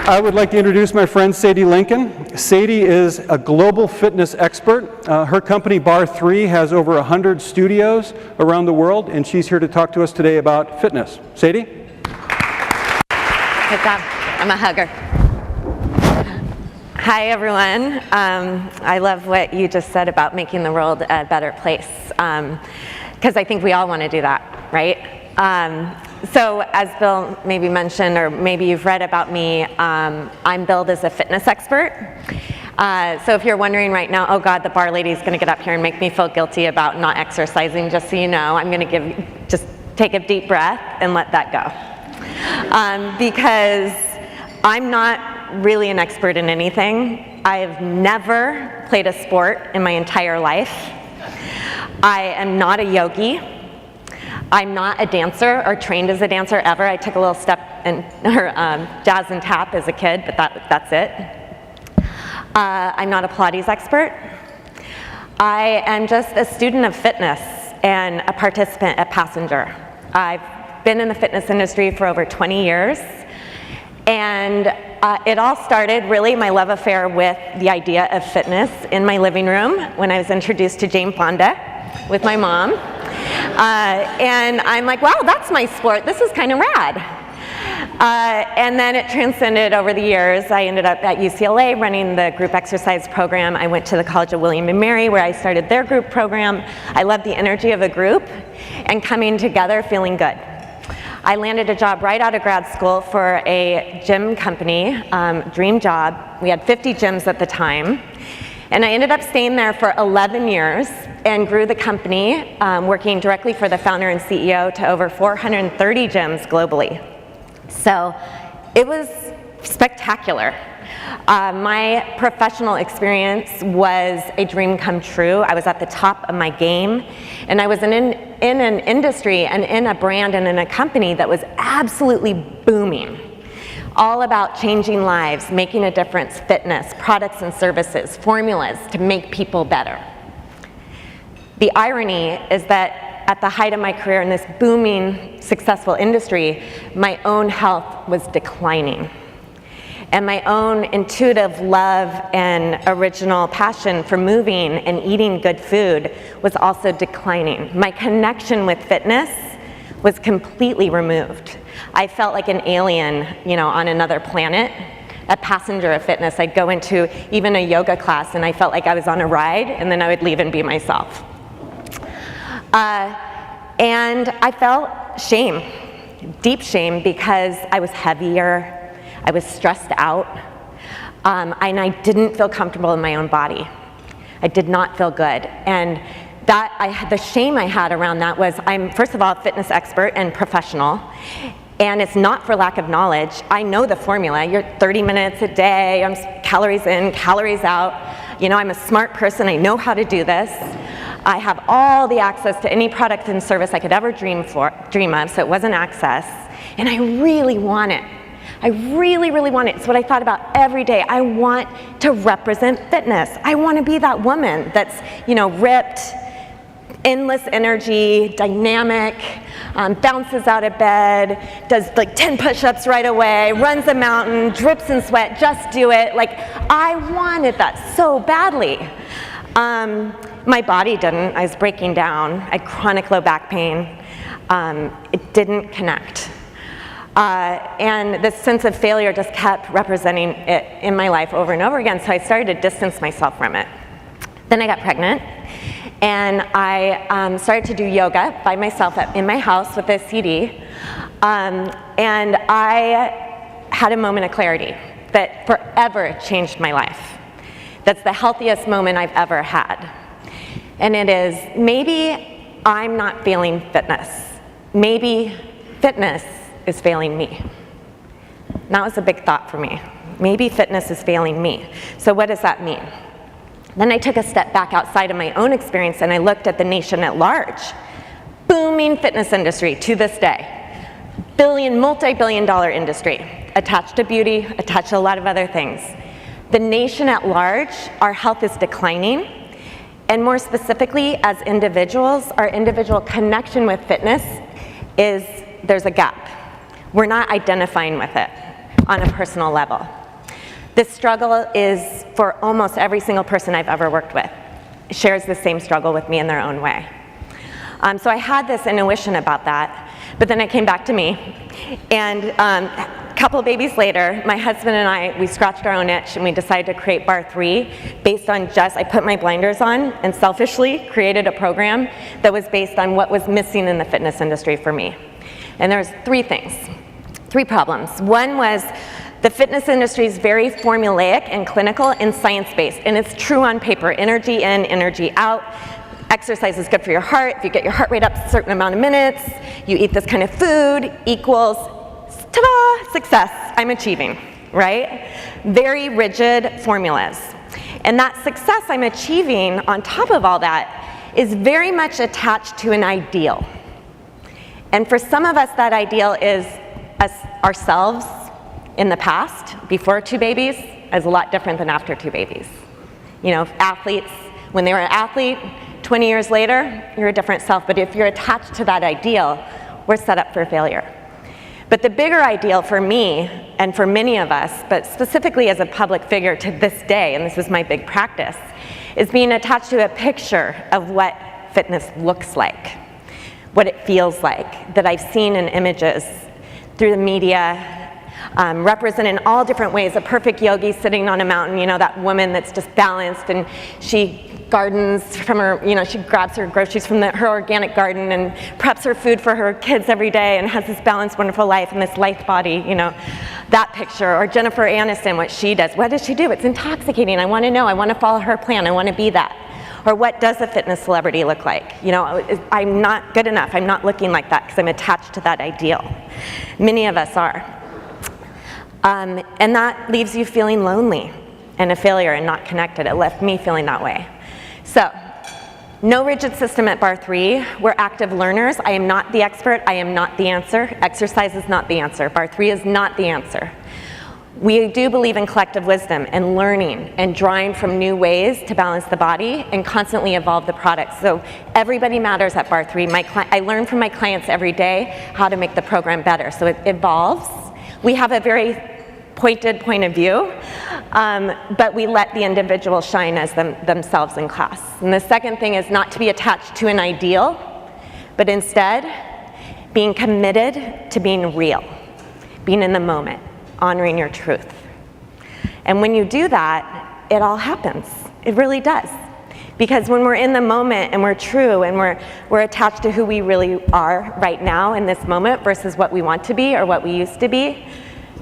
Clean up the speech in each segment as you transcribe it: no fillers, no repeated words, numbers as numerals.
I would like to introduce my friend SadieLincoln. Sadie is a global fitness expert. Her company, Part3, has over 100 studios around the world, and she's here to talk to us today about fitness. Sadie? Good job. I'm a hugger. Hi, everyone. I love what you just said about making the world a better place, because I think we all want to do that, right? So as Bill maybe mentioned, or maybe you've read about me, I'm billed as a fitness expert. So if you're wondering right now, oh God, the bar lady's going to get up here and make me feel guilty about not exercising, just so you know, I'm going to just take a deep breath and let that go. Because I'm not really an expert in anything. I've never played a sport in my entire life. I am not a yogi. I'm not a dancer or trained as a dancer ever. I took a little step in jazz and tap as a kid, but that's it. I'm not a Pilates expert. I am just a student of fitness and a participant, a passenger. I've been in the fitness industry for over 20 years, and it all started, really, my love affair with the idea of fitness in my living room when I was introduced to Jane Fonda with my mom. And I'm like, wow, that's my sport. This is kind of rad. And then it transcended over the years. I ended up at UCLA running the group exercise program. I went to the College of William & Mary, where I started their group program. I love the energy of a group and coming together feeling good. I landed a job right out of grad school for a gym company, dream job. We had 50 gyms at the time. And I ended up staying there for 11 years and grew the company, working directly for the founder and CEO, to over 430 gyms globally. So it was spectacular. My professional experience was a dream come true. I was at the top of my game, and I was in an industry and in a brand and in a company that was absolutely booming. All about changing lives, making a difference, fitness, products and services, formulas to make people better. The irony is that at the height of my career in this booming, successful industry, my own health was declining. And my own intuitive love and original passion for moving and eating good food was also declining. My connection with fitness was completely removed. I felt like an alien, on another planet, a passenger of fitness. I'd go into even a yoga class and I felt like I was on a ride, and then I would leave and be myself. And I felt shame, deep shame, because I was heavier, I was stressed out, and I didn't feel comfortable in my own body. I did not feel good. And the shame I had around that was, I'm first of all a fitness expert and professional, and it's not for lack of knowledge. I know the formula. You're 30 minutes a day, I'm calories in, calories out. I'm a smart person, I know how to do this. I have all the access to any product and service I could ever dream of, so it wasn't access. And I really want it. I really, really want it. It's what I thought about every day. I want to represent fitness. I want to be that woman that's, ripped, endless energy, dynamic, bounces out of bed, does like 10 push-ups right away, runs a mountain, drips in sweat, just do it. Like, I wanted that so badly. My body didn't. I was breaking down. I had chronic low back pain. It didn't connect. And this sense of failure just kept representing it in my life over and over again, so I started to distance myself from it. Then I got pregnant, and I started to do yoga by myself in my house with a CD, and I had a moment of clarity that forever changed my life. That's the healthiest moment I've ever had. And it is, maybe I'm not failing fitness. Maybe fitness is failing me. And that was a big thought for me. Maybe fitness is failing me. So what does that mean? Then I took a step back outside of my own experience, and I looked at the nation at large. Booming fitness industry to this day. Multi-billion-dollar industry, attached to beauty, attached to a lot of other things. The nation at large, our health is declining, and more specifically, as individuals, our individual connection with fitness there's a gap. We're not identifying with it on a personal level. This struggle is for almost every single person I've ever worked with. Shares the same struggle with me in their own way. So I had this intuition about that, but then it came back to me. And a couple of babies later, my husband and I, we scratched our own itch and we decided to create Part3 based on I put my blinders on and selfishly created a program that was based on what was missing in the fitness industry for me. And there's three things, three problems. One was the fitness industry is very formulaic and clinical and science-based, and it's true on paper, energy in, energy out. Exercise is good for your heart. If you get your heart rate up a certain amount of minutes, you eat this kind of food, equals, ta-da, success, I'm achieving, right? Very rigid formulas. And that success I'm achieving on top of all that is very much attached to an ideal. And for some of us, that ideal is us, ourselves in the past, before 2 babies, is a lot different than after 2 babies. You know, athletes, when they were an athlete, 20 years later, you're a different self. But if you're attached to that ideal, we're set up for failure. But the bigger ideal for me, and for many of us, but specifically as a public figure to this day, and this is my big practice, is being attached to a picture of what fitness looks like, what it feels like, that I've seen in images through the media, represented in all different ways. A perfect yogi sitting on a mountain, you know, that woman that's just balanced, and she gardens from her, you know, she grabs her groceries from her organic garden and preps her food for her kids every day and has this balanced, wonderful life and this lithe body, you know, that picture. Or Jennifer Aniston, what she does. What does she do? It's intoxicating. I want to know. I want to follow her plan. I want to be that. Or what does a fitness celebrity look like? You know, I'm not good enough. I'm not looking like that because I'm attached to that ideal. Many of us are. And that leaves you feeling lonely and a failure and not connected. It left me feeling that way. So, no rigid system at Part3. We're active learners. I am not the expert. I am not the answer. Exercise is not the answer. Part3 is not the answer. We do believe in collective wisdom and learning and drawing from new ways to balance the body and constantly evolve the product. So everybody matters at Part3. I learn from my clients every day how to make the program better. So it evolves. We have a very pointed point of view, but we let the individual shine as themselves in class. And the second thing is not to be attached to an ideal, but instead being committed to being real, being in the moment, honoring your truth. And when you do that, it all happens. It really does. Because when we're in the moment and we're true and we're attached to who we really are right now in this moment versus what we want to be or what we used to be,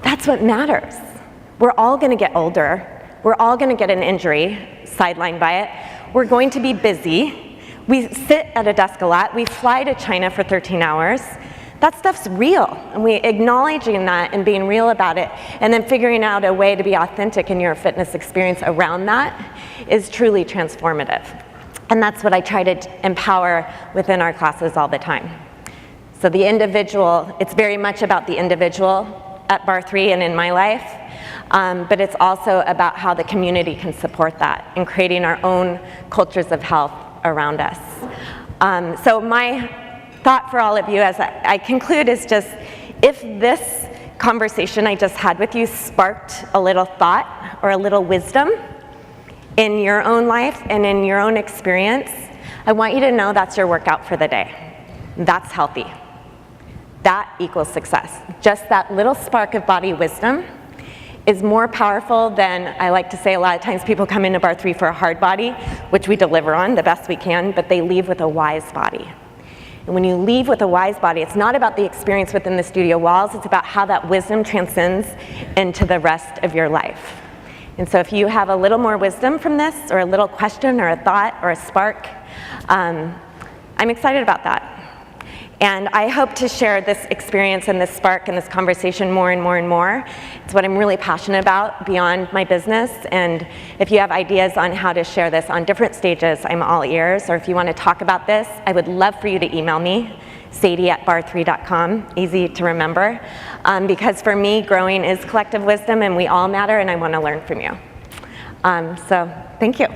that's what matters. We're all going to get older. We're all going to get an injury, sidelined by it. We're going to be busy. We sit at a desk a lot. We fly to China for 13 hours. That stuff's real. And we acknowledging that and being real about it and then figuring out a way to be authentic in your fitness experience around that is truly transformative. And that's what I try to empower within our classes all the time. So the individual, it's very much about the individual at Part3 and in my life, but it's also about how the community can support that and creating our own cultures of health around us. So my thought for all of you as I conclude is just, if this conversation I just had with you sparked a little thought or a little wisdom in your own life and in your own experience, I want you to know that's your workout for the day. That's healthy. That equals success. Just that little spark of body wisdom is more powerful than, I like to say a lot of times people come into Part3 for a hard body, which we deliver on the best we can, but they leave with a wise body. And when you leave with a wise body, it's not about the experience within the studio walls, it's about how that wisdom transcends into the rest of your life. And so if you have a little more wisdom from this, or a little question, or a thought, or a spark, I'm excited about that. And I hope to share this experience and this spark and this conversation more and more and more. It's what I'm really passionate about beyond my business. And if you have ideas on how to share this on different stages, I'm all ears. Or if you want to talk about this, I would love for you to email me, sadie@part3.com, easy to remember. Because for me, growing is collective wisdom and we all matter and I want to learn from you. So thank you.